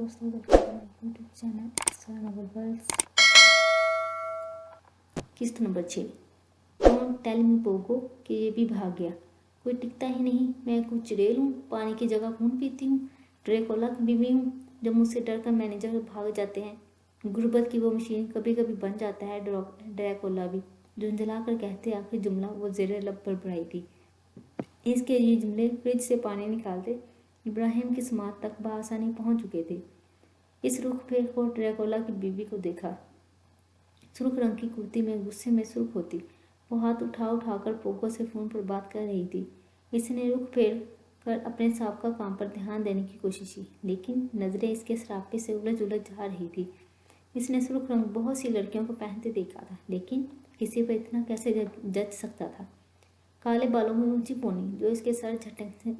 दोस्तों welcome to channel extra noble worlds. किस्त number 6। Don't tell me Pogo कि ये भी भाग गया। कोई टिकता ही नहीं। मैं कुछ चुड़ैल हूँ, पानी की जगह खून पीती हूँ, ड्रैकुला की बीवी हूँ। जब मुझसे डरकर मैनेजर भाग जाते हैं, गुर्बत की वो मशीन कभी कभी बन जाता है ड्रैकुला भी। झुंझला कर कहते आखिर जुमला वो ज़ेरे लब पर बढ़ाई थी। इसके ये जुमले फ्रिज से पानी निकालते इब्राहिम की समात तक बआसानी पहुंच चुके थे। इस रुख पे को ड्रैकुला की बीवी को देखा। सुर्ख रंग की कुर्ती में गुस्से में सुर्ख होती, वो हाथ उठाकर पोगो से फ़ोन पर बात कर रही थी। इसने रुख फेर कर अपने साबका काम पर ध्यान देने की कोशिश की, लेकिन नज़रें इसके सरापे से उलझ उलझ जा रही थी। इसने सुर्ख रंग बहुत सी लड़कियों को पहनते देखा था, लेकिन किसी पर इतना कैसे जच सकता था। काले बालों में ऊंची पोनी जो इसके सर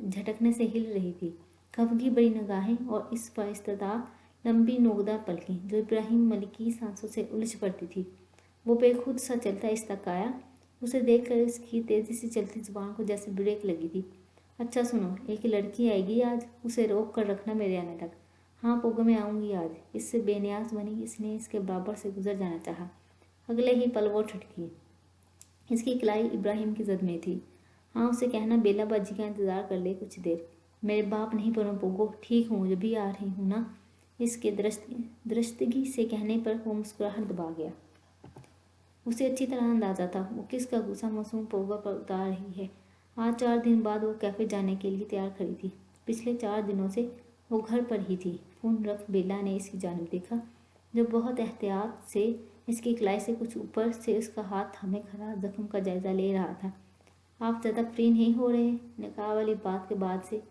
झटकने से हिल रही थी, खफगी बड़ी निगाहें और इस बाइस्तदा लंबी नोकदार पलकें जो इब्राहिम मलिक की सांसों से उलझ पड़ती थी। वो बेखुद सा चलता इस तक आया। उसे देखकर इसकी तेजी से चलती जुबान को जैसे ब्रेक लगी थी। अच्छा सुनो, एक लड़की आएगी आज, उसे रोक कर रखना मेरे आने तक। हाँ पोगो, मैं आऊँगी आज। इससे बेनियाज बनी इसने इसके बराबर से गुजर जाना चाहा। अगले ही पल वो ठटकी। इसकी कलाई इब्राहिम की जद में थी। हाँ उसे कहना बेला बाजी का इंतज़ार कर ले कुछ देर। मेरे बाप नहीं बनूं पोगो, ठीक हूँ, जब भी आ रही हूँ ना। इसके दृष्टगी से कहने पर वो मुस्कुराहट दबा गया। उसे अच्छी तरह अंदाजा था वो किसका गुस्सा मासूम पोगो पर उतार रही है। आज 4 दिन बाद वो कैफे जाने के लिए तैयार खड़ी थी। पिछले 4 दिनों से वो घर पर ही थी। फोन रख बेला ने इसकी जानिब देखा, जो बहुत एहतियात से इसकी कलाई से कुछ ऊपर से उसका हाथ थामे खड़ा जख्म का जायजा ले रहा था। आप ज़्यादा फ्री नहीं हो रहे? निकाह वाली बात के बाद से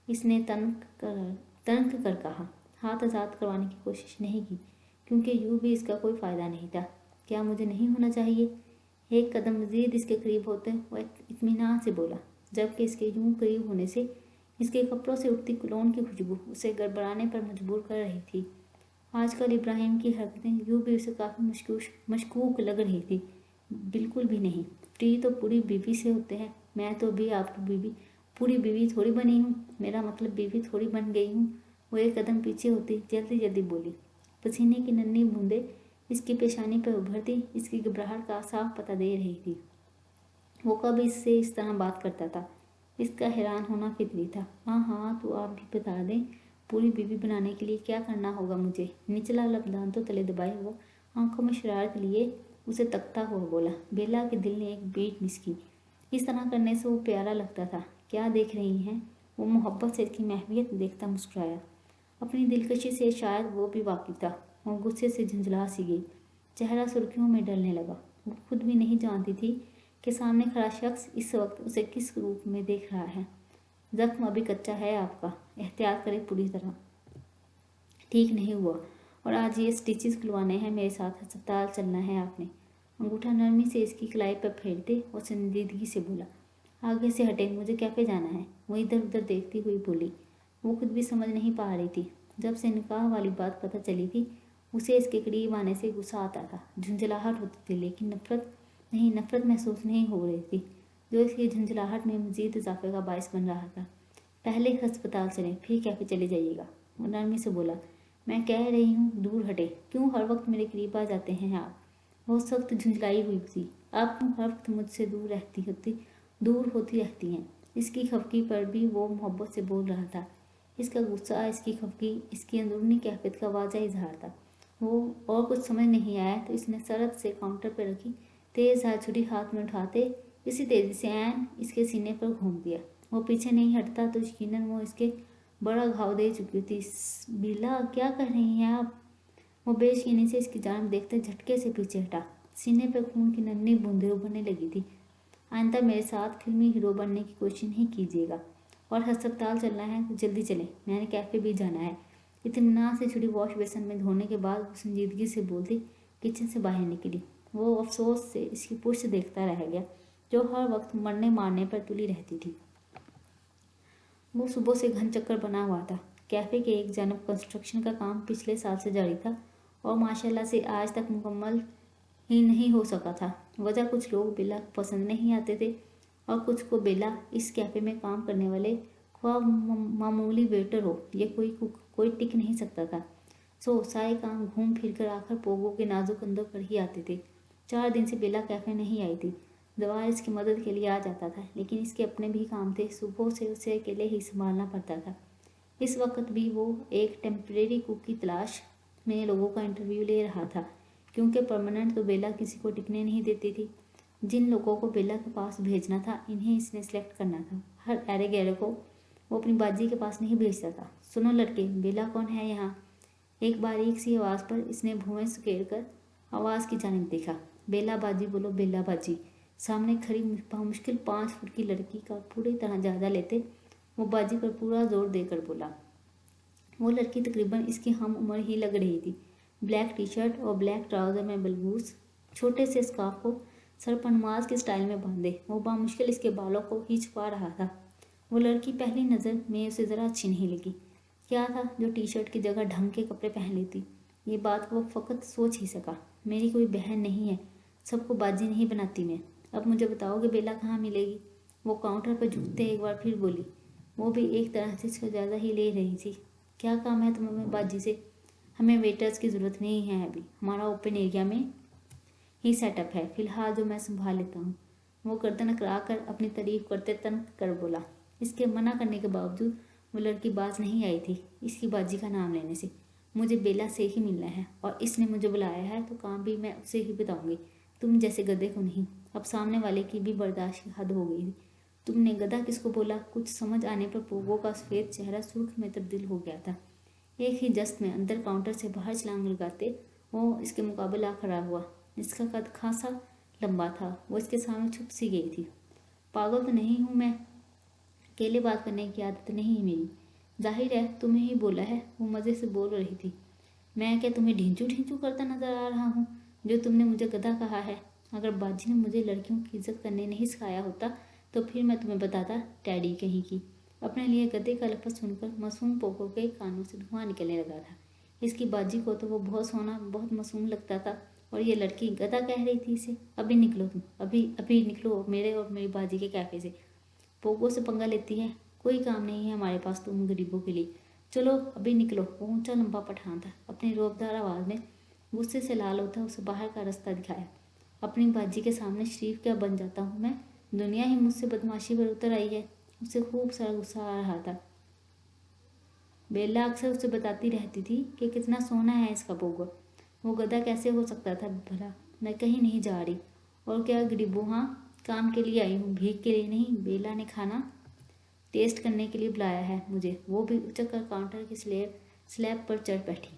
इसने तनक कर कहा। हाथ आज़ाद करवाने की कोशिश नहीं की, क्योंकि यूँ भी इसका कोई फ़ायदा नहीं था। क्या मुझे नहीं होना चाहिए? एक कदम मज़ीद इसके करीब होते वह इत्मीनान से बोला, जबकि इसके यूँ करीब होने से इसके कपड़ों से उठती कुलोन की खुशबू उसे गड़बड़ाने पर मजबूर कर रही थी। आजकल इब्राहिम की हरकतें यूँ भी उसे काफ़ी मशकूक लग रही थी। बिल्कुल भी नहीं। फ्री तो पूरी बीवी से होते हैं। मैं तो अभी आपकी पूरी बीवी थोड़ी बनी हूँ। मेरा मतलब बीवी थोड़ी बन गई हूँ। वो एक कदम पीछे होती जल्दी जल्दी बोली। पसीने की नन्ही बूंदें इसकी पेशानी पर उभरती इसकी घबराहट का साफ पता दे रही थी। वो कब इससे इस तरह बात करता था? इसका हैरान होना फितरी था। हाँ तो आप भी बता दें, पूरी बीवी बनाने के लिए क्या करना होगा मुझे? निचला लबदान तो तले दबाए वो आंखों में शरारत लिए उसे तकता हुआ बोला। बेला के दिल ने एक बीट मिस की। इस तरह करने से वो प्यारा लगता था। क्या देख रही हैं? वो मोहब्बत से इसकी महवियत देखता मुस्कुराया। अपनी दिलकशी से शायद वो भी वाकिफ था। वो गुस्से से झुंझला सी गई, चेहरा सुर्खियों में डलने लगा। वो खुद भी नहीं जानती थी कि सामने खड़ा शख्स इस वक्त उसे किस रूप में देख रहा है। जख्म अभी कच्चा है आपका, एहतियात करें पूरी तरह। ठीक नहीं हुआ और आज ये स्टिचेस खुलवाने हैं, मेरे साथ अस्पताल चलना है आपने। अंगूठा नरमी से इसकी कलाई पर फेरते और संजीदगी से बोला, आगे से हटे, मुझे कैफे जाना है। वो इधर उधर देखती हुई बोली। वो खुद भी समझ नहीं पा रही थी। जब से निकाह वाली बात पता चली थी उसे इसके करीब आने से गुस्सा आता था, झुंझलाहट होती थी, लेकिन नफरत महसूस नहीं हो रही थी, जो इसकी झुंझलाहट में मजीद इजाफे का बायस बन रहा था। पहले अस्पताल चलें, फिर कैफे चले जाइएगा। वो नरमी से बोला। मैं कह रही हूँ दूर हटे, क्यों हर वक्त मेरे करीब आ जाते हैं आप? वो सख्त झुंझलाई हुई थी। आप क्यों हर वक्त मुझसे दूर होती रहती हैं? इसकी खफकी पर भी वो मोहब्बत से बोल रहा था। इसका गुस्सा, इसकी खफकी, इसकी अंदरूनी कैफियत का वाज़ह इजहार था। वो और कुछ समझ नहीं आया तो इसने सरत से काउंटर पर रखी तेज़ छुरी हाथ में उठाते इसी तेज़ी से ऐन इसके सीने पर घूम दिया। वो पीछे नहीं हटता तो यकीनन वो इसके बड़ा घाव दे चुकी थी। बिला, क्या कर रही हैं आप? वो बेयकीनी से इसकी जान देखते झटके से पीछे हटा। सीने पर खून की नन्ही बूंदें उभरने लगी थी। आइंदा मेरे साथ फिल्मी हीरो बनने की कोशिश नहीं कीजिएगा, और अस्पताल चलना है तो जल्दी चलें, मैंने कैफ़े भी जाना है। इत्मीनान से छुरी वॉश बेसन में धोने के बाद वो संजीदगी से बोलती किचन से बाहर निकली। वो अफसोस से इसकी पुष्ट देखता रह गया, जो हर वक्त मरने मारने पर तुली रहती थी। वो सुबह से घन चक्कर बना हुआ था। कैफ़े के एक जानब कंस्ट्रक्शन का काम पिछले साल से जारी था और माशाल्लाह से आज तक मुकम्मल ही नहीं हो सका था। वजह कुछ लोग बेला को पसंद नहीं आते थे और कुछ को बेला इस कैफ़े में काम करने वाले ख्वाह मामूली वेटर हो या कोई कुक, कोई टिक नहीं सकता था। सारे काम घूम फिर कर आकर पोगो के नाजुक कंधों पर ही आते थे। 4 दिन से बेला कैफे नहीं आई थी। दवार इसकी मदद के लिए आ जाता था, लेकिन इसके अपने भी काम थे। सुबह से उसे अकेले ही संभालना पड़ता था। इस वक्त भी वो एक टेम्परेरी कुक की तलाश में लोगों का इंटरव्यू ले रहा था, क्योंकि परमानेंट तो बेला किसी को टिकने नहीं देती थी। जिन लोगों को बेला के पास भेजना था, इन्हें इसने सेलेक्ट करना था। हर एरे गैरे को वो अपनी बाजी के पास नहीं भेजता था। सुनो लड़के, बेला कौन है यहाँ? एक बारीक सी आवाज़ पर इसने भुएं सुकेर कर आवाज़ की जानिब देखा। बेला बाजी बोलो, बेला बाजी। सामने खड़ी मुश्किल 5 फुट की लड़की का पूरी तरह जायजा लेते वो बाजी पर पूरा जोर देकर बोला। वो लड़की तकरीबन इसकी हम उम्र ही लग रही थी। ब्लैक टी शर्ट और ब्लैक ट्राउज़र में बलगूस, छोटे से स्कार्फ को सर पर नमाज के स्टाइल में बांधे वो बामुश्किल इसके बालों को ही छुपा रहा था। वो लड़की पहली नज़र में उसे ज़रा अच्छी नहीं लगी। क्या था जो टी शर्ट की जगह ढंग के कपड़े पहन लेती? ये बात वो फ़कत सोच ही सका। मेरी कोई बहन नहीं है, सबको बाजी नहीं बनाती मैं। अब मुझे बताओगे बेला कहाँ मिलेगी? वो काउंटर पर झुकते एक बार फिर बोली। वो भी एक तरह से इसका ज़्यादा ही ले रही थी। क्या काम है तुम्हें बाजी से? हमें वेटर्स की ज़रूरत नहीं है अभी, हमारा ओपन एरिया में ही सेटअप है फिलहाल, जो मैं संभाल लेता हूँ। वो गर्दन अकड़ा कर अपनी तारीफ करते तन कर बोला। इसके मना करने के बावजूद वो लड़की बाज नहीं आई थी इसकी बाजी का नाम लेने से। मुझे बेला से ही मिलना है और इसने मुझे बुलाया है तो काम भी मैं उसे ही बताऊंगी, तुम जैसे गधे को नहीं। अब सामने वाले की भी बर्दाश्त की हद हो गई थी। तुमने गधा किसको बोला? कुछ समझ आने पर पोगो का सफ़ेद चेहरा सुर्ख में तब्दील हो गया था। एक ही जस्त में अंदर काउंटर से बाहर छलांग लगाते वो इसके मुकाबले आ खड़ा हुआ। इसका कद खासा लंबा था। वो इसके सामने छुप सी गई थी। पागल तो नहीं हूँ मैं, अकेले बात करने की आदत नहीं है मेरी। जाहिर है तुम्हें ही बोला है, वो मज़े से बोल रही थी। मैं क्या तुम्हें ढींचू ढींचू करता नजर आ रहा हूँ जो तुमने मुझे गधा कहा है? अगर बाजी ने मुझे लड़कियों की इज्जत करने नहीं सिखाया होता तो फिर मैं तुम्हें बताता टैडी कहीं की। अपने लिए गधे का लफ्ज़ सुनकर मासूम पोको के कानों से धुआं निकलने लगा था। इसकी बाजी को तो वो बहुत सोना बहुत मासूम लगता था और ये लड़की गधा कह रही थी इसे। अभी निकलो तुम, अभी अभी निकलो मेरे और मेरी बाजी के कैफे से। पोगो से पंगा लेती है? कोई काम नहीं है हमारे पास तुम गरीबों के लिए, चलो अभी निकलो। वो ऊंचा लंबा पठान था। अपनी रोबदार आवाज़ में गुस्से से लाल होता उसे बाहर का रास्ता दिखाया। अपनी बाजी के सामने शरीफ क्या बन जाता हूँ मैं? दुनिया ही मुझसे बदमाशी पर उतर आई है। उसे खूब सारा गुस्सा आ रहा था। बेला अक्सर उसे बताती रहती थी कि कितना सोना है इसका पोगो। वो गधा कैसे हो सकता था भला? मैं कहीं नहीं जा रही। और क्या गरीबों, हाँ काम के लिए आई हूँ, भीख के लिए नहीं। बेला ने खाना टेस्ट करने के लिए बुलाया है मुझे। वो भी उचक कर काउंटर की स्लैब पर चढ़ बैठी।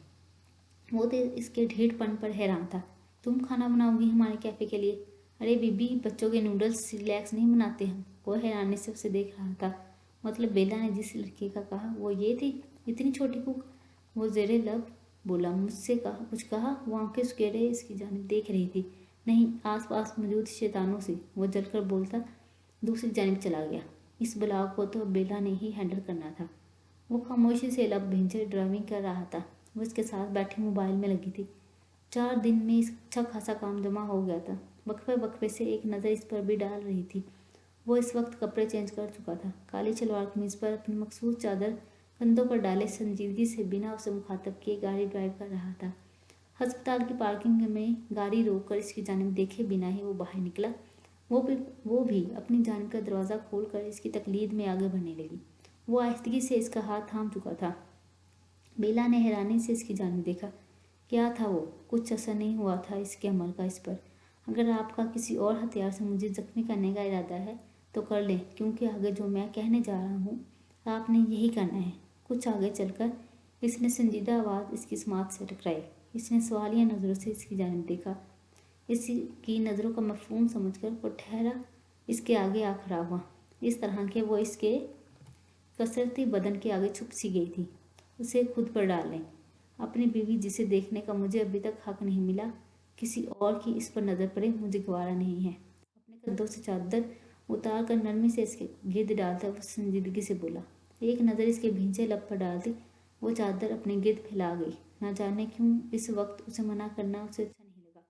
वो तो इसके ढीठपन पर हैरान था। तुम खाना बनाओगी हमारे कैफ़े के लिए? अरे बीबी, बच्चों के नूडल्स रिलैक्स नहीं बनाते हम। वो हैरानी से उसे देख रहा था। मतलब बेला ने जिस लड़के का कहा वो ये थी, इतनी छोटी कुक? वो जेरे लब बोला। मुझसे कहा कुछ कहा? वो आंखें सुकेरे इसकी जानिब देख रही थी। नहीं, आसपास मौजूद शैतानों से। वो जलकर बोलता दूसरी जानिब चला गया। इस बलाव को तो बेला ने ही हैंडल करना था। वो खामोशी से लब भिंजर ड्राइविंग कर रहा था। वो इसके साथ बैठी मोबाइल में लगी थी। 4 दिन में इस अच्छा खासा काम जमा हो गया था। वक्फे वक्फे से एक नज़र इस पर भी डाल रही थी। वो इस वक्त कपड़े चेंज कर चुका था। काली सलवार कमीज पर अपनी मखसूस चादर कंधों पर डाले संजीदगी से बिना उसे मुखातब किए गाड़ी ड्राइव कर रहा था। अस्पताल की पार्किंग में गाड़ी रोककर इसकी जानिब देखे बिना ही वो बाहर निकला। वो भी अपनी जानिब का दरवाज़ा खोलकर इसकी तकलीद में आगे बढ़ने लगी। वो आहिस्तगी से इसका हाथ थाम चुका था। बेला ने हैरानी से इसकी जानिब देखा। क्या था वो? कुछ असर नहीं हुआ था इसके अमल का इस पर। अगर आपका किसी और हथियार से मुझे जख्मी करने का इरादा है तो कर लें, क्योंकि आगे जो मैं कहने जा रहा हूँ आपने यही करना है। कुछ आगे चलकर इसने संजीदा आवाज़ इसकी समात से टकराई। इसने सवालिया नज़रों से इसकी जानिब देखा। इसकी नज़रों का मफहूम समझकर वो ठहरा इसके आगे आ खड़ा हुआ। इस तरह के वो इसके कसरती बदन के आगे छुप सी गई थी। उसे खुद पर डाल लें। अपनी बीवी जिसे देखने का मुझे अभी तक हक नहीं मिला, किसी और की इस पर नज़र पड़े मुझे गवारा नहीं है। अपने कंधों से चादर उतार कर नरमी से इसके गिर्द डालता वो संजीदगी से बोला। एक नज़र इसके भींचे लब पर डालती वो चादर अपने गिर्द फैला गई। ना जाने क्यों इस वक्त उसे मना करना उसे अच्छा नहीं लगा।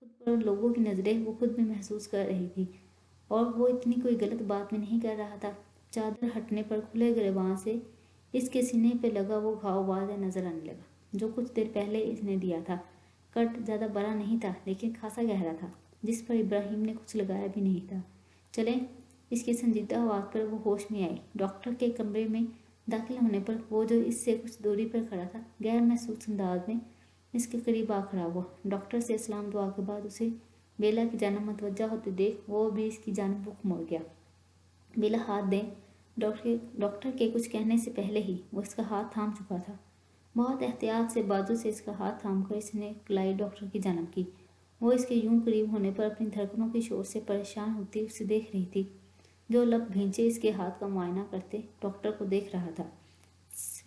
खुद पर लोगों की नज़रें वो खुद भी महसूस कर रही थी और वो इतनी कोई गलत बात में नहीं कर रहा था। चादर हटने पर खुले गिरबान से इसके सीने पे लगा वो घाव वाज़ नजर आने लगा जो कुछ देर पहले इसने दिया था। कट ज़्यादा बड़ा नहीं था लेकिन खासा गहरा था, जिस पर इब्राहिम ने कुछ लगाया भी नहीं था। चलें, इसकी संजीदा आवाज़ पर वो होश में आई। डॉक्टर के कमरे में दाखिल होने पर वो जो इससे कुछ दूरी पर खड़ा था गैर महसूस अंदाज में इसके करीब आ खड़ा हुआ। डॉक्टर से सलाम दुआ के बाद उसे बेला की जानब मतवज्जा होते देख वो भी इसकी जानब रुख मोड़ गया। बेला, हाथ दें। डॉक्टर के कुछ कहने से पहले ही वो इसका हाथ थाम चुका था। बहुत एहतियात से बाजू से इसका हाथ थाम कर इसने कलाई डॉक्टर की जानब की। वो इसके यूं करीब होने पर अपनी धड़कनों की शोर से परेशान होती उसे देख रही थी। जो लब भींचे इसके हाथ का मुआयना करते डॉक्टर को देख रहा था।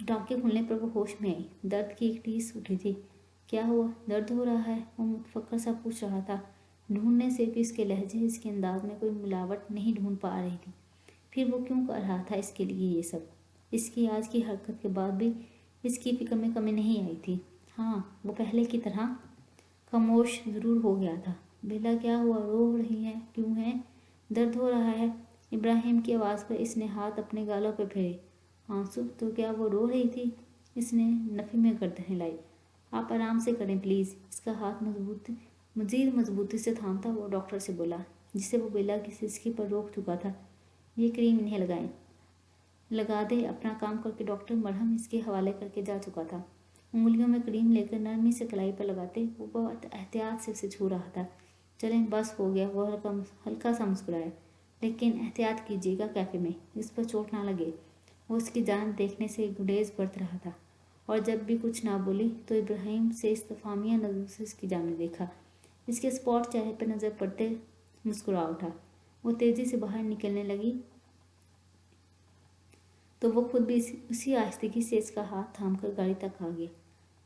टाँके खुलने पर वो होश में आई। दर्द की एक टीस उठी थी। क्या हुआ, दर्द हो रहा है? वो मुतफक्कर सा पूछ रहा था। ढूंढने से भी इसके लहजे, इसके अंदाज में कोई मिलावट नहीं ढूंढ पा रही थी। फिर वो क्यों कर रहा था इसके लिए ये सब? इसकी आज की हरकत के बाद भी इसकी फिक्र में कमी नहीं आई थी। हाँ, वो पहले की तरह खामोश ज़रूर हो गया था। बेला, क्या हुआ, रो रही है? क्यों है? दर्द हो रहा है? इब्राहिम की आवाज़ पर इसने हाथ अपने गालों पर फेरे। आंसू? तो क्या वो रो रही थी? इसने नफ़ी में गर्दन हिलाई। आप आराम से करें प्लीज़। इसका हाथ मज़ीद मजबूती से थामता वो डॉक्टर से बोला, जिसे वो बेला की सिसकी पर रोक चुका था। ये क्रीम इन्हें लगाएं। लगा दे। अपना काम करके डॉक्टर मरहम इसके हवाले करके जा चुका था। उंगलियों में क्रीम लेकर नरमी से कलाई पर लगाते वो बहुत एहतियात से उसे छू रहा था। चलें, बस हो गया। वो हल्का सा मुस्कुराया। लेकिन एहतियात कीजिएगा कैफे में, इस पर चोट ना लगे। वो उसकी जान देखने से गुरेज बरत रहा था और जब भी कुछ ना बोली तो इब्राहिम से इस्तफामिया नजरों से इसकी जाने देखा। इसके स्पॉट चेहरे पर नज़र पड़ते मुस्कुरा उठा। वो तेज़ी से बाहर निकलने लगी तो वो खुद भी उसी आहिस्तगी से इसका हाथ थामकर गाड़ी तक आ गया।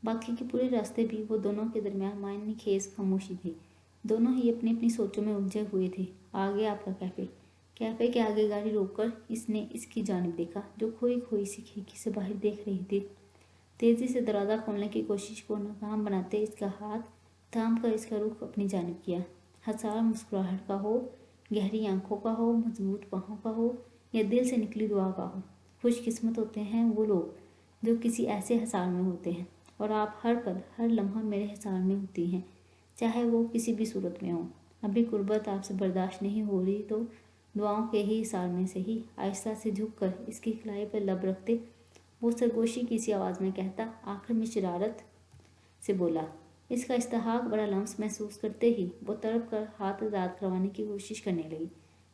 बाकी के पूरे रास्ते भी वो दोनों के दरमियान मायने खेज खामोशी थी। दोनों ही अपनी अपनी सोचों में उलझे हुए थे। आ गया आपका कैफे। कैफे के आगे गाड़ी रोककर इसने इसकी जानिब देखा, जो खोई खोई सी खिड़की से बाहर देख रही थी। तेज़ी से दरवाज़ा खोलने की कोशिश को नाकाम बनाते इसका हाथ थाम कर इसका रुख अपनी जानिब किया। हज़ार मुस्कुराहट का हो, गहरी आंखों का हो, मजबूत बाहों का हो या दिल से निकली दुआ का हो, खुशकिस्मत होते हैं वो लोग जो किसी ऐसे हिसार में होते हैं। और आप हर पल हर लम्हा मेरे हिसार में होती हैं, चाहे वो किसी भी सूरत में हो। अभी गुर्बत आपसे बर्दाश्त नहीं हो रही तो दुआओं के ही हिसार में से ही आहिस्ता से झुक कर इसकी खिलाई पर लब रखते वो सरगोशी की सी आवाज़ में कहता, आखिर में शरारत से बोला। इसका इस्तेहाक बड़ा लम्स महसूस करते ही वो तड़प कर हाथ आज़ाद करवाने की कोशिश करने लगी,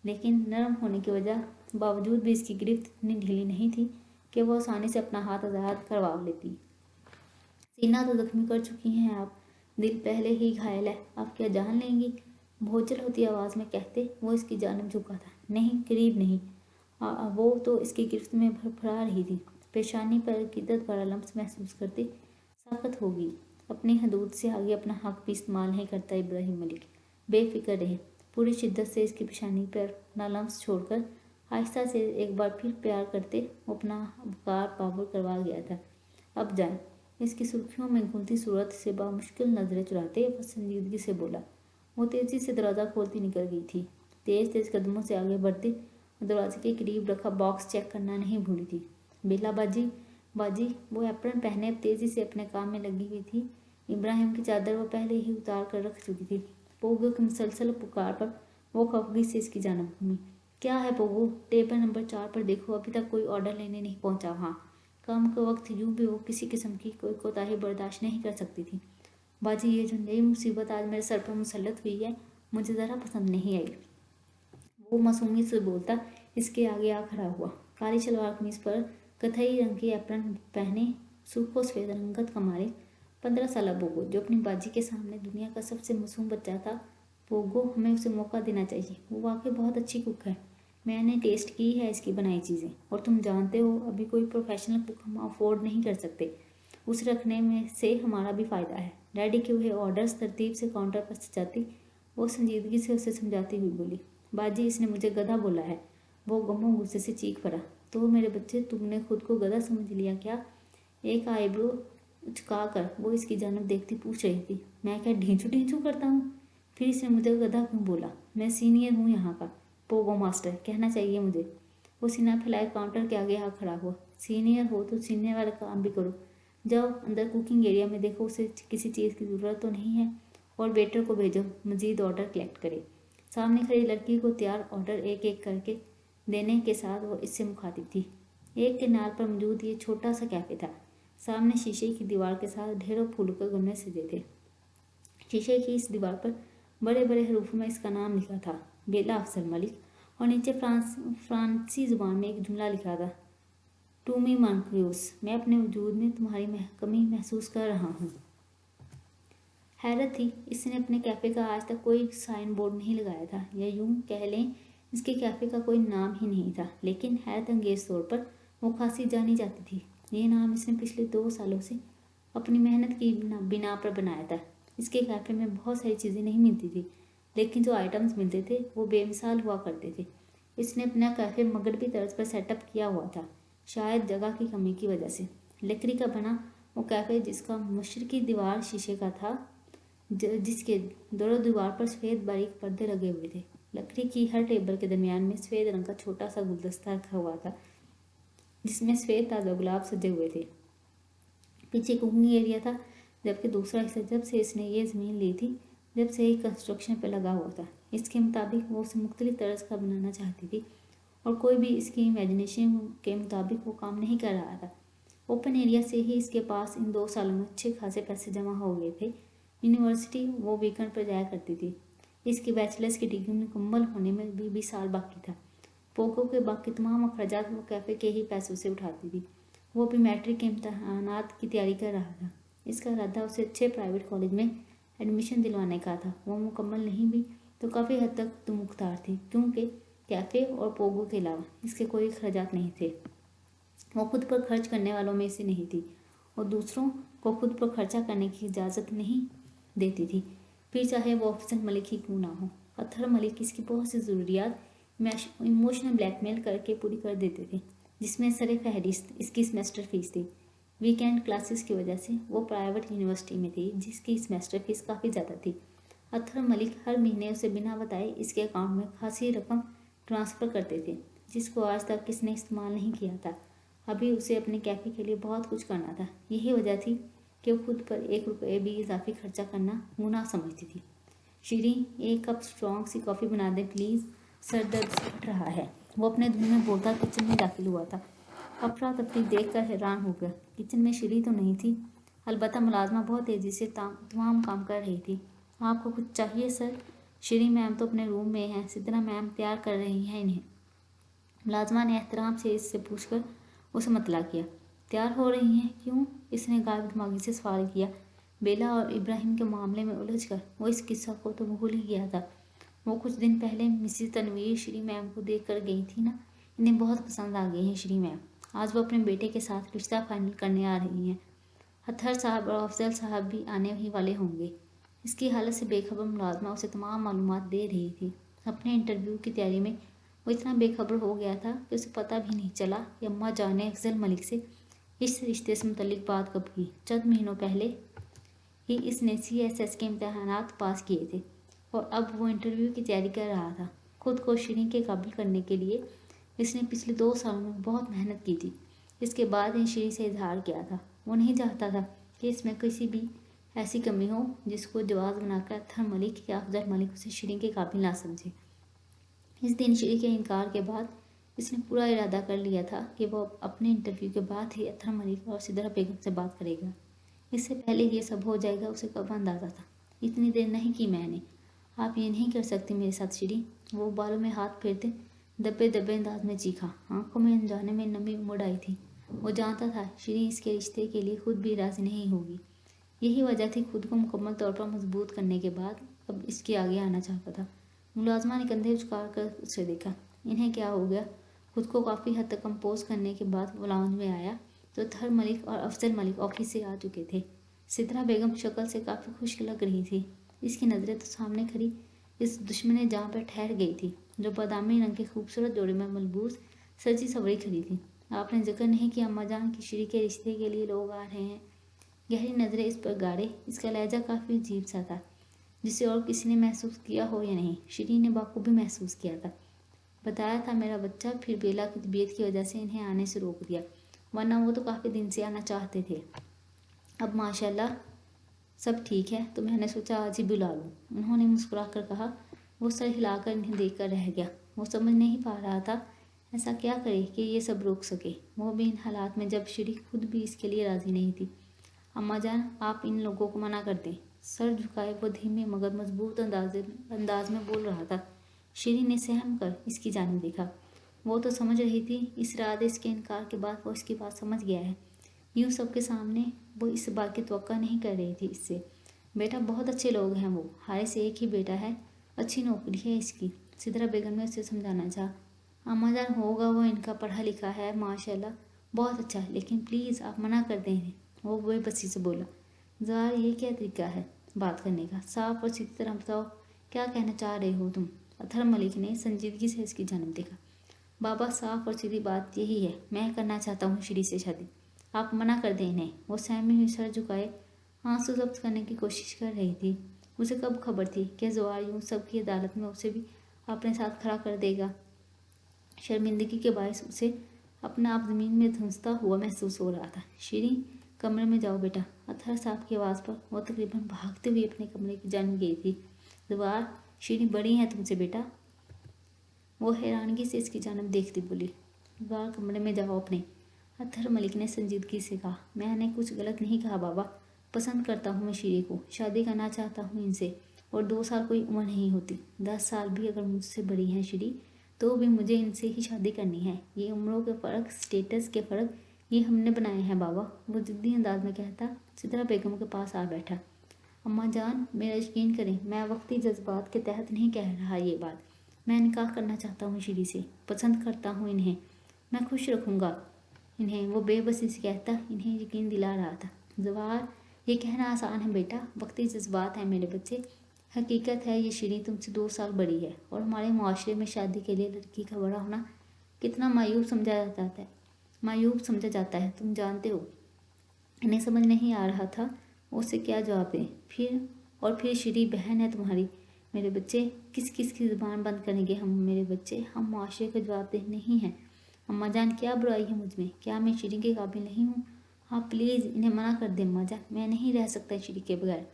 लेकिन नरम होने की वजह बावजूद भी इसकी गिरफ्त इतनी ढीली नहीं थी कि वो आसानी से अपना हाथ आज़ाद करवा लेती। सीना तो जख्मी कर चुकी हैं आप, दिल पहले ही घायल है, आप क्या जान लेंगी? भोजल होती आवाज़ में कहते वो इसकी जानब झुका था। नहीं, करीब नहीं। वो तो इसकी गिरफ्त में फड़फड़ा रही थी। पेशानी पर किद्दत वाला लम्स महसूस करती साकत होगी। अपनी हदूद से आगे अपना हक भी इस्तेमाल नहीं करता इब्राहिम मलिक। बेफिक्र रहे। पूरी शिद्दत से इसकी पेशानी पर अपना लम्स छोड़कर आहिस्ता से एक बार फिर प्यार करते वो अपना वकार पावर करवा गया था। अब जाए। इसकी सुर्खियों में घुलती सूरत से बामुश्किल नजरें चुराते वो संजीदगी से बोला। वो तेज़ी से दरवाज़ा खोलती निकल गई थी। तेज़ तेज़ कदमों से आगे बढ़ती दरवाजे के करीब रखा बॉक्स चेक करना नहीं भूली थी। बेला बाजी वो एप्रन पहने अब तेज़ी से अपने काम में लगी हुई थी। इब्राहिम की चादर वो पहले ही उतार कर रख चुकी थी। पोगो की मुसलसल पुकार पर वो खफगी से इसकी जानब घूमी। क्या है पोगो? टेबल नंबर 4 पर देखो, अभी तक कोई ऑर्डर लेने नहीं पहुंचा वहाँ। काम के वक्त यूँ भी वो किसी किस्म की कोई कोताही बर्दाश्त नहीं कर सकती थी। बाजी, ये जो नई मुसीबत आज मेरे सर पर मुसल्लत हुई है मुझे ज़रा पसंद नहीं आई। वो मासूमियत से बोलता इसके आगे आ खड़ा हुआ। काली शलवार कमीज पर कथई रंग की एप्रन पहने सूखो सफ़ेद रंगत का मालिक 15 साल पोगो, जो अपनी बाजी के सामने दुनिया का सबसे मासूम बच्चा था। पोगो, हमें उसे मौका देना चाहिए। वो वाकई बहुत अच्छी कुक है। मैंने टेस्ट की है इसकी बनाई चीज़ें, और तुम जानते हो अभी कोई प्रोफेशनल कुक हम अफोर्ड नहीं कर सकते। उस रखने में से हमारा भी फ़ायदा है। डैडी के हुए ऑर्डर्स तरतीब से काउंटर पर सजाती वो संजीदगी से उसे समझाती हुई बोली। बाजी, इसने मुझे गधा बोला है। वो गमों गुस्से से चीख पड़ा। तो मेरे बच्चे, तुमने खुद को गधा समझ लिया क्या? एक आईब्रो उचका कर वो इसकी जानब देखती पूछ रही थी। मैं क्या ढींचू ढींचू करता हूँ? फिर इसने मुझे गधा क्यों बोला? मैं सीनियर हूँ यहाँ का, पोगो मास्टर कहना चाहिए मुझे। वो सीना फैलाए काउंटर के आगे आ खड़ा हुआ। सीनियर हो तो सीनियर वाला काम भी करो। जाओ अंदर कुकिंग एरिया में देखो उसे किसी चीज़ की ज़रूरत तो नहीं है, और वेटर को भेजो मज़ीद ऑर्डर कलेक्ट करे। सामने खड़ी लड़की को तैयार ऑर्डर एक एक करके देने के साथ वो इससे मुखातिब थी। एक किनार पर मौजूद ये छोटा सा कैफ़े था। सामने शीशे की दीवार के साथ ढेरों फूलों के गमले सजे थे। शीशे की इस दीवार पर बड़े बड़े हरूफों में इसका नाम लिखा था, बेला अफजल मलिक, और नीचे फ्रांसी जुबान में एक जुमला लिखा था, टू मी मानक्यूस, मैं अपने वजूद में तुम्हारी कमी महसूस कर रहा हूँ। हैरत थी, इसने अपने कैफ़े का आज तक कोई साइन बोर्ड नहीं लगाया था, या यूं कह लें इसके कैफ़े का कोई नाम ही नहीं था। लेकिन हैरत अंगेज तौर पर वो खासी जानी जाती थी। ये नाम इसने पिछले 2 सालों से अपनी मेहनत की बिना पर बनाया था। इसके कैफ़े में बहुत सारी चीज़ें नहीं मिलती थी, लेकिन जो आइटम्स मिलते थे वो बेमिसाल हुआ करते थे। इसने अपना कैफ़े मगरबी तर्ज पर सेटअप किया हुआ था, शायद जगह की कमी की वजह से। लकड़ी का बना वो कैफ़े, जिसका मशरकी दीवार शीशे का था, जिसके दोनों दीवार पर सफ़ेद बारीक पर्दे लगे हुए थे। लकड़ी की हर टेबल के दरमियान में सफ़ेद रंग का छोटा सा गुलदस्ता रखा हुआ था, जिसमें सफ़ेद ताज़ा गुलाब सजे हुए थे। पीछे कुकिंग एरिया था, जबकि दूसरा हिस्सा जब से इसने ये ज़मीन ली थी जब से ही कंस्ट्रक्शन पर लगा हुआ था। इसके मुताबिक वो उसे मुख्तलिफ तर्ज का बनाना चाहती थी, और कोई भी इसकी इमेजिनेशन के मुताबिक वो काम नहीं कर रहा था। ओपन एरिया से ही इसके पास इन 2 सालों में अच्छे खासे पैसे जमा हो गए थे। यूनिवर्सिटी वो वीकेंड पर जाया करती थी। इसकी बैचलर्स की डिग्री मुकम्मल होने में भी 20 साल बाकी था। पोको के बाकी तमाम अखराजात वो कैफ़े के ही पैसों से उठाती थी। वो भी मैट्रिक के इम्तहानात की तैयारी कर रहा था। इसका इरादा उसे अच्छे प्राइवेट कॉलेज में एडमिशन दिलवाने का था। वो मुकम्मल नहीं भी तो काफ़ी हद तक तो मुख्तार थी, क्योंकि कैफ़े और पोगो के अलावा इसके कोई अखराजात नहीं थे। वो खुद पर खर्च करने वालों में से नहीं थी, और दूसरों को खुद पर खर्चा करने की इजाज़त नहीं देती थी, फिर चाहे वो अफजल मलिक ही क्यों ना हो। अतहर मलिक इसकी बहुत सी ज़रूरियात इमोशनल ब्लैकमेल करके पूरी कर देते थे, जिसमें सर फहरिस्त इसकी सेमेस्टर फ़ीस थी। वीकेंड क्लासेस की वजह से वो प्राइवेट यूनिवर्सिटी में थी, जिसकी सेमेस्टर फ़ीस काफ़ी ज़्यादा थी। अतहर मलिक हर महीने उसे बिना बताए इसके अकाउंट में खासी रकम ट्रांसफ़र करते थे, जिसको आज तक किसने इस्तेमाल नहीं किया था। अभी उसे अपने कैफ़े के लिए बहुत कुछ करना था। यही वजह थी कि वो खुद पर 1 रुपये भी इजाफी खर्चा करना गुनाह समझती थी। शीरी, 1 कप स्ट्रॉन्ग सी कॉफ़ी बना दे प्लीज़, सर दर्द से उठ रहा है। वो अपने धुन में बोलता किचन में दाखिल हुआ था। अफरा तफरी देख कर हैरान हो गया। किचन में शीरी तो नहीं थी, अलबत्ता मुलाजमा बहुत तेज़ी से तमाम काम कर रही थी। आपको कुछ चाहिए सर? शीरी मैम तो अपने रूम में हैं, सिद्रा मैम तैयार कर रही हैं इन्हें। मुलाजमा ने एहतराम से इससे पूछकर उसे मतला किया। तैयार हो रही हैं? क्यों? इसने गायब दिमागी से सवाल किया। बेला और इब्राहिम के मामले में उलझकर वो इस किस्सा को तो भूल ही गया था। वो कुछ दिन पहले मिसेस तनवीर श्री मैम को देख कर गई थी ना, इन्हें बहुत पसंद आ गई हैं श्री मैम। आज वो अपने बेटे के साथ रिश्ता फाइनल करने आ रही हैं। अतहर साहब और अफजल साहब भी आने ही वाले होंगे। इसकी हालत से बेखबर मुलाजमा उसे तमाम मालूमात दे रही थी। अपने इंटरव्यू की तैयारी में वो इतना बेखबर हो गया था कि उसे पता भी नहीं चला कि अम्मा जान ने अफजल मलिक से इस रिश्ते से मुतल्लिक बात कब की। चंद महीनों पहले ही इसने CSS के इम्तहानात पास किए थे, और अब वो इंटरव्यू की तैयारी कर रहा था। खुद को श्री के काबिल करने के लिए इसने पिछले 2 सालों में बहुत मेहनत की थी। इसके बाद ही श्री से इजहार किया था। वो नहीं चाहता था कि इसमें किसी भी ऐसी कमी हो जिसको जवाब बनाकर अतहर मलिक या अफजल मलिक उसे श्री के काबिल ना समझे। इस दिन श्री के इनकार के बाद इसने पूरा इरादा कर लिया था कि वो अपने इंटरव्यू के बाद ही अतहर मलिक और सिद्रा बेगम से बात करेगा। इससे पहले ये सब हो जाएगा उसे कब अंदाज़ा था। इतनी देर नहीं की मैंने। आप ये नहीं कर सकती मेरे साथ श्री। वो बालों में हाथ फेरते दबे दबे अंदाज में चीखा। आंखों में अनजाने में नमी उमड़ आई थी। वो जानता था श्री इसके रिश्ते के लिए खुद भी राज़ी नहीं होगी। यही वजह थी खुद को मुकम्मल तौर पर मजबूत करने के बाद अब इसके आगे आना चाहता था। मुलाजमा ने कंधे उचका कर उसे देखा। इन्हें क्या हो गया? खुद को काफ़ी हद तक कंपोज करने के बाद वो लाउंज में आया तो अतहर मलिक और अफजल मलिक ऑफिस से आ चुके थे। सिद्रा बेगम शक्ल से काफ़ी खुश लग रही थी। इसकी नज़रें तो सामने खड़ी इस दुश्मन जहाँ पर ठहर गई थी, जो बादामी रंग के खूबसूरत जोड़े में मलबूस सजी सवरी खड़ी थी। आपने जिक्र नहीं किया अम्मा जान कि श्री के रिश्ते के लिए लोग आ रहे हैं। गहरी नज़रें इस पर गाड़े। इसका लहजा काफ़ी अजीब सा था, जिसे और किसी ने महसूस किया हो या नहीं, श्री ने बाखूबी महसूस किया था। बताया था मेरा बच्चा, फिर बेला की तबीयत की वजह से इन्हें आने से रोक दिया, वरना वो तो काफ़ी दिन से आना चाहते थे। अब माशाल्लाह सब ठीक है, तो मैंने सोचा आज ही बुला लूँ। उन्होंने मुस्कुरा कर कहा। वो सर हिलाकर इन्हें देखकर रह गया। वो समझ नहीं पा रहा था ऐसा क्या करे कि ये सब रोक सके, वो भी इन हालात में जब श्री खुद भी इसके लिए राज़ी नहीं थी। अम्मा जान, आप इन लोगों को मना कर दें। सर झुकाए वो धीमे मगर मजबूत अंदाज में बोल रहा था। श्री ने सहम कर इसकी जानिब देखा। वो तो समझ रही थी, इस इरादे इसके इनकार के बाद वो इसकी बात समझ गया है। यूँ सबके सामने वो इस बात की तवक्का नहीं कर रही थी इससे। बेटा बहुत अच्छे लोग हैं वो, हारिस एक ही बेटा है, अच्छी नौकरी है इसकी। सिदरा बेगम ने उसे समझाना चाहा। अम्मा जान, होगा वो इनका पढ़ा लिखा है माशाल्लाह, बहुत अच्छा है, लेकिन प्लीज़ आप मना कर दें इन्हें। वो बेबसी से बोला। ज़ार, ये क्या तरीका है बात करने का? साफ और सीधी तरह बताओ, क्या कहना चाह रहे हो तुम? अतहर मलिक ने संजीदगी से इसकी जानिब देखा। बाबा, साफ और सीधी बात यही है, मैं करना चाहता हूँ श्री से शादी, आप मना कर दें इन्हें। वो सहमी हुई सर झुकाए आंसू जब्त करने की कोशिश कर रही थी। उसे कब खबर थी कि ज़वार यूँ सबकी अदालत में उसे भी अपने साथ खड़ा कर देगा। शर्मिंदगी के बायस उसे अपना आप ज़मीन में धंसता हुआ महसूस हो रहा था। श्री, कमरे में जाओ बेटा। अतहर साहब की आवाज़ पर वो तकरीबन भागते हुए अपने कमरे की जानिब गई थी। ज़वार, श्री बड़ी है तुमसे बेटा। वो हैरानगी से इसकी जानिब देखती बोली। ज़वार, कमरे में जाओ अपने। अतहर मलिक ने संजीदगी से कहा। मैंने कुछ गलत नहीं कहा बाबा, पसंद करता हूँ मैं श्री को, शादी करना चाहता हूँ इनसे, और 2 साल कोई उम्र नहीं होती। 10 साल भी अगर मुझसे बड़ी हैं श्री, तो भी मुझे इनसे ही शादी करनी है। ये उम्रों के फ़र्क, स्टेटस के फ़र्क, ये हमने बनाए हैं बाबा। वो ज़िद्दी अंदाज में कहता सिदरा बेगम के पास आ बैठा। अम्मा जान, मेरा यकीन करें, मैं वक्ती जज्बात के तहत नहीं कह रहा ये बात। मैं निकाह करना चाहता हूँ श्री से, पसंद करता हूँ इन्हें, मैं खुश रखूँगा इन्हें। वो बेबसी से कहता इन्हें यकीन दिला रहा था। ज़वार, ये कहना आसान है बेटा, वक्ती जज्बात है मेरे बच्चे। हकीकत है ये श्री तुमसे 2 साल बड़ी है, और हमारे मुआशरे में शादी के लिए लड़की का बड़ा होना कितना मायूब समझा जाता है तुम जानते हो। इन्हें समझ नहीं आ रहा था उसे क्या जवाब दें। फिर श्री बहन है तुम्हारी मेरे बच्चे, किस किस की ज़ुबान बंद करेंगे हम मेरे बच्चे, हम मुआशरे को जवाबदेह नहीं हैं। अम्मा जान, क्या बुराई है मुझ में, क्या मैं श्री के काबिल नहीं हूँ? हाँ प्लीज़ इन्हें मना कर दें अम्मा जान, मैं नहीं रह सकता श्री के बगैर।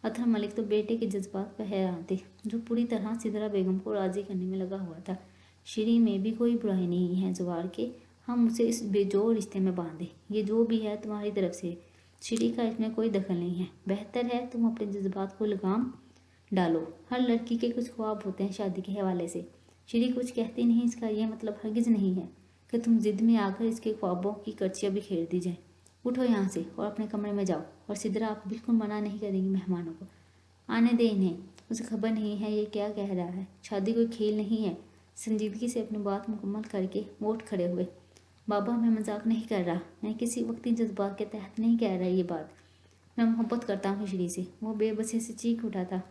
अतहर मलिक तो बेटे के जज्बात पर हैरान थे, जो पूरी तरह सिदरा बेगम को राज़ी करने में लगा हुआ था। श्री में भी कोई बुराई नहीं है ज़वार के, हम उसे इस बेजोड़ रिश्ते में बांधें। ये जो भी है तुम्हारी तरफ से, श्री का इसमें कोई दखल नहीं है। बेहतर है तुम अपने जज्बात को लगाम डालो। हर लड़की के कुछ ख्वाब होते हैं शादी के हवाले से। श्री कुछ कहती नहीं, इसका यह मतलब हरगिज़ नहीं है कि तुम ज़िद में आकर इसके ख्वाबों की कर्चियाँ बिखेर दी जाए। उठो यहाँ से और अपने कमरे में जाओ। और सिदरा, आप बिल्कुल मना नहीं करेंगी मेहमानों को, आने दे इन्हें। उसे खबर नहीं है ये क्या कह रहा है, शादी कोई खेल नहीं है। संजीदगी से अपनी बात मुकम्मल करके वो उठ खड़े हुए। बाबा, मैं मजाक नहीं कर रहा, मैं किसी वक्ती जज्बात के तहत नहीं कह रहा ये बात, मैं मोहब्बत करता हूँ श्री से। वो बेबसी से चीख उठा था।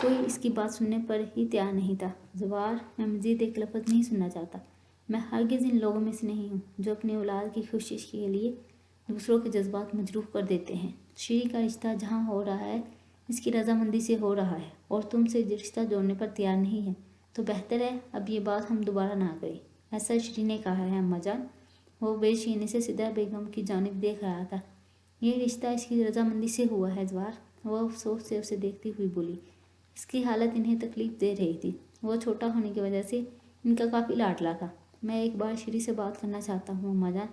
कोई इसकी बात सुनने पर ही तैयार नहीं था। ज़वार, मैं मज़ीद एक लफ्ज़ नहीं सुनना चाहता। मैं हरगिज़ इन लोगों में से नहीं हूँ जो अपनी औलाद की खुशी के लिए दूसरों के जज्बात मजरूह कर देते हैं। श्री का रिश्ता जहाँ हो रहा है इसकी रजामंदी से हो रहा है, और तुमसे रिश्ता जोड़ने पर तैयार नहीं है, तो बेहतर है अब ये बात हम दोबारा ना करें। ऐसा श्री ने कहा है अम्मा जान। वो बेचैनी से सिदरा बेगम की जानिब देख रहा था। ये रिश्ता इसकी रजामंदी से हुआ है ज़वार, वह अफसोस से उसे देखती हुई बोली। इसकी हालत इन्हें तकलीफ़ दे रही थी, वो छोटा होने की वजह से इनका काफ़ी लाडला था। मैं एक बार श्री से बात करना चाहता हूँ अम्मा जान।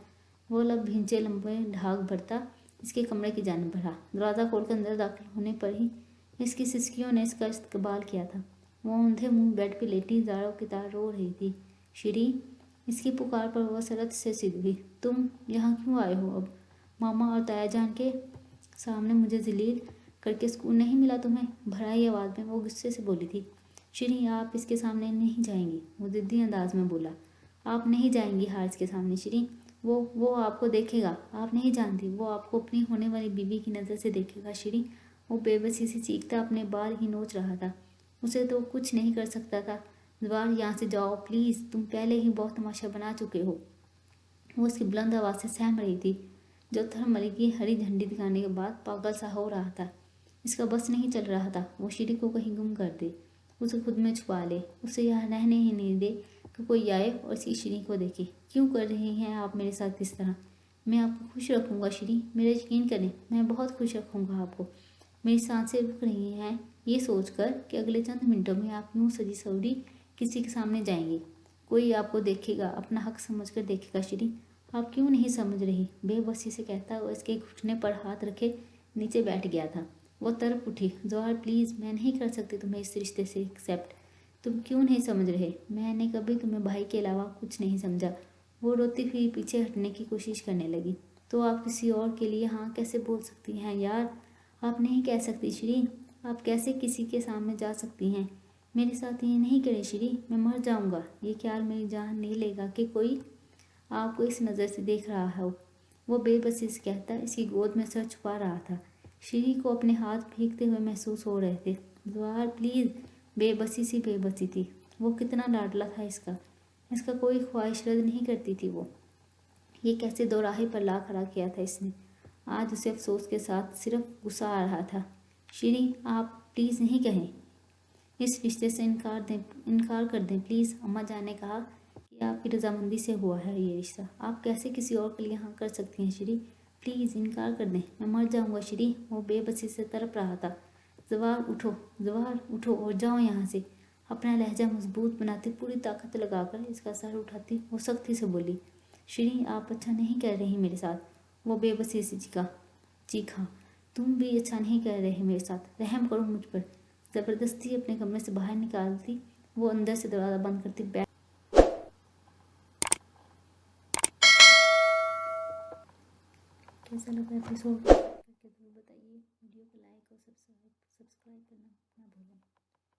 वो लब भींचे लंबे ढाक भरता इसके कमरे की जानिब बढ़ा। दरवाज़ा खोलकर अंदर दाखिल होने पर ही इसकी सिसकियों ने इसका इस्तकबाल किया था। वो अंधे मुंह बेड पर लेटी जाड़ों की तरह रो रही थी। श्री, इसकी पुकार पर वह सरत से सिध हुई। तुम यहाँ क्यों आए हो? अब मामा और ताया जान के सामने मुझे जलील करके सुकून नहीं मिला तुम्हें? भराई आवाज़ में वो गुस्से से बोली थी। श्री, आप इसके सामने नहीं जाएंगी, वो ज़िद्दी अंदाज में बोला। आप नहीं जाएंगी हारिस के सामने श्री, वो आपको देखेगा, आप नहीं जानती, वो आपको अपनी होने वाली बीवी की नज़र से देखेगा श्री। वो बेबसी से चीखता अपने बाल ही नोच रहा था, उसे तो कुछ नहीं कर सकता था। ज़वार, यहाँ से जाओ प्लीज़, तुम पहले ही बहुत तमाशा बना चुके हो। वो उसकी बुलंद आवाज़ से सहम रही थी, जो अतहर मलिक की हरी झंडी दिखाने के बाद पागल सा हो रहा था। इसका बस नहीं चल रहा था वो श्री को कहीं गुम कर दे, उसे खुद में छुपा ले, उसे यहाँ रहने ही नहीं दे कि कोई आए और इसकी श्री को देखे। क्यों कर रही हैं आप मेरे साथ इस तरह? मैं आपको खुश रखूँगा श्री, मेरा यकीन करें, मैं बहुत खुश रखूँगा आपको। मेरी सांसें रुक रही हैं ये सोचकर कि अगले चंद मिनटों में आप यूँ सजी सवरी किसी के सामने जाएंगी। कोई आपको देखेगा, अपना हक समझकर देखेगा श्री। आप क्यों नहीं समझ रही? बेबसी से कहता हुआ इसके घुटने पर हाथ रखे नीचे बैठ गया था। वो तड़प उठी। जवाहर प्लीज़, मैं नहीं कर सकती तुम्हें इस रिश्ते से एक्सेप्ट। तुम क्यों नहीं समझ रहे? मैंने कभी तुम्हें भाई के अलावा कुछ नहीं समझा। वो रोती हुई पीछे हटने की कोशिश करने लगी। तो आप किसी और के लिए हाँ कैसे बोल सकती हैं यार? आप नहीं कह सकती श्री। आप कैसे किसी के सामने जा सकती हैं? मेरे साथ ये नहीं करे श्री, मैं मर जाऊंगा। ये ख्याल मेरी जान नहीं लेगा कि कोई आपको इस नज़र से देख रहा हो। वो बेबसी से कहता इसकी गोद में सर छुपा रहा था। श्री को अपने हाथ भीगते हुए महसूस हो रहे थे। जवाहर प्लीज़। बेबसी सी बेबसी थी। वो कितना लाडला था इसका। इसका कोई ख्वाहिश रद्द नहीं करती थी वो। ये कैसे दोराहे पर ला खड़ा किया था इसने। आज उसे अफसोस के साथ सिर्फ गुस्सा आ रहा था। श्री आप प्लीज़ नहीं कहें, इस रिश्ते से इनकार कर दें प्लीज़। अम्मा जान ने कहा कि आपकी रजामंदी से हुआ है ये रिश्ता। आप कैसे किसी और के लिए हाँ कर सकती हैं श्री? प्लीज़ इनकार कर दें, मैं मर जाऊंगा श्री। वो बेबसी से तड़प रहा था। जवाहर उठो, जवाहर उठो और जाओ यहाँ से। अपना लहजा मजबूत बनाते पूरी ताकत लगाकर इसका सर उठाती वो सख्ती से बोली, श्री आप अच्छा नहीं कर रही मेरे साथ। वो बेबसी से चीखा, तुम भी अच्छा नहीं कर रहे मेरे साथ, रहम करो मुझ पर। ज़बरदस्ती अपने कमरे से बाहर निकालती वो अंदर से दरवाज़ा बंद करती बैठ। कैसा लगा एपिसोड करके ज़रूर बताइए। वीडियो को लाइक और सब्सक्राइब करना ना भूलें।